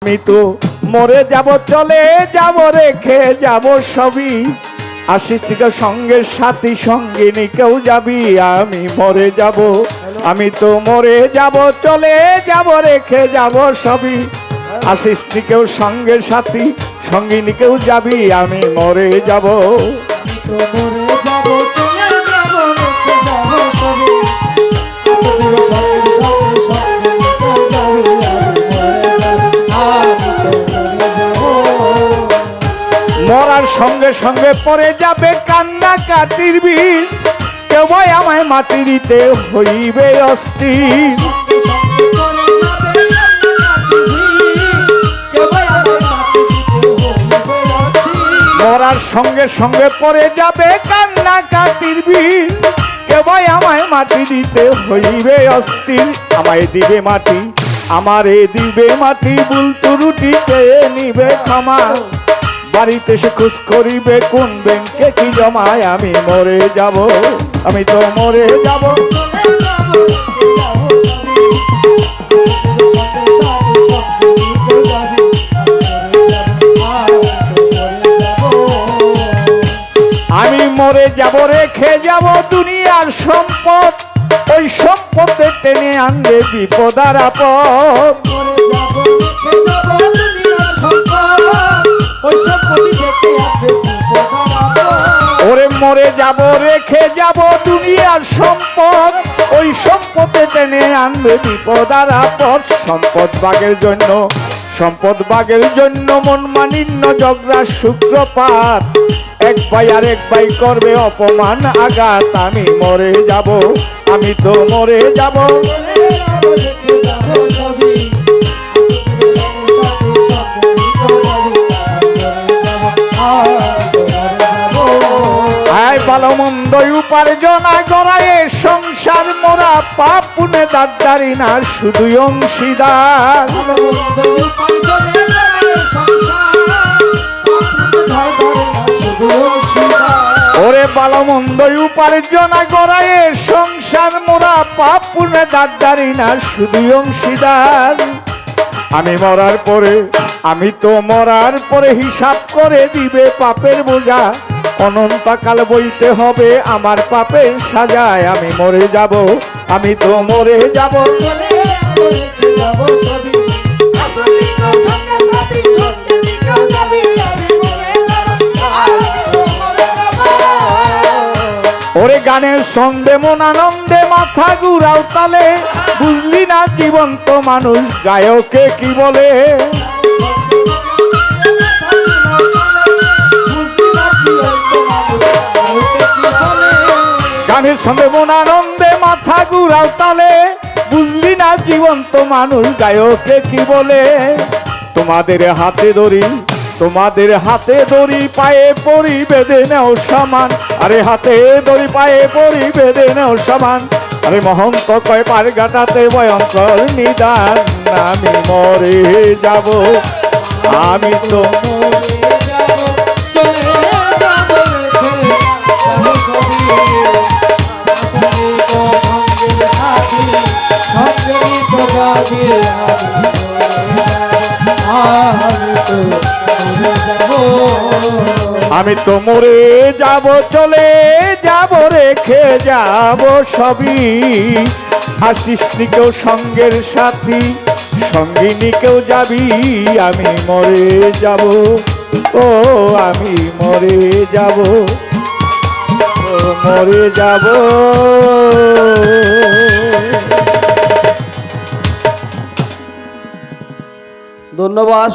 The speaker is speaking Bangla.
আমি তো মরে যাব, চলে যাব, রেখে যাব সবই। আসিস থেকে সঙ্গের সাথী সঙ্গিনী কেউ যাবি, আমি মরে যাব। আমি তো মরে যাব, চলে যাব, রেখে যাব সবই। আসিস থেকেও সঙ্গের সাথী সঙ্গিনী কেউ যাবি, আমি মরে যাব। মরার সঙ্গে সঙ্গে পড়ে যাবে কান্না কাটির বীর, কেউ আমায় মাটি দিতে হইবে অস্থির। মরার সঙ্গে সঙ্গে পড়ে যাবে কান্না কাটির বীর, কেউ আমায় মাটি দিতে হইবে অস্থির। আমায় দিবে মাটি, আমারে দিবে মাটি, ভুল ত্রুটি চেয়ে নিবে ক্ষমা। বাড়িতে সে খোঁজ করিবে কোন ব্যাংকে কি জমায়, আমি মরে যাব। আমি তো মরে যাব। আমি মরে যাব, রেখে যাব দুনিয়ার সম্পদ, ওই সম্পদে টেনে আনবে বিপদ আর আপদ। ওরে মরে যাব, রেখে যাব দুনিয়ার সম্পদ, ওই সম্পদে টেনে আনবে বিপদ আর আপদ। সম্পদ ভাগের জন্য মন মানিন্য ঝগড়া সূত্রপাত। এক ভাই আর এক ভাই করবে অপমান আঘাত, আমি মরে যাব। আমি তো মরে যাব। ভালো মন্দ উপার্জনা গড়ায় সংসার মোরা, পাপ পুনে দাঁড়ারি না শুধু অংশীদার। ওরে ভালো মন্দ উপার্জনা গড়ায় সংসার মোরা, পাপ পুনে দাঁড়ারি না শুধু অংশীদার। আমি তো মরার পরে হিসাব করে দিবে পাপের বোঝা, অনন্তকাল বইতে হবে আমার পাপের সাজায়। আমি মরে যাব। আমি তো মরে যাব। ওরে গানের ছন্দে মন আনন্দে মাথা ঘুরাও তালে, বুঝলি না জীবন্ত মানুষ গায়কে কি বলে। গানের সঙ্গে মন আনন্দে মাথা ঘুরাও তালে, বুঝলি না জীবন্ত মানুষ গায়কে কি বলে। তোমাদের হাতে দড়ি পায়ে পরি বেঁধে নেও সমান, আরে হাতে দড়ি পায়ে পরি বেঁধে নেও সমান। আরে মহন্ত কয় পার গাটাতে ভয়ঙ্কর নিদান, আমি মরে যাব। আমি তো আমি তো মরে যাব, চলে যাব, রেখে যাব সবই। আসিস কেউ সঙ্গের সাথী সঙ্গিনী কেউ যাবি, আমি মরে যাব। ও আমি মরে যাব, মরে যাব। ধন্যবাদ।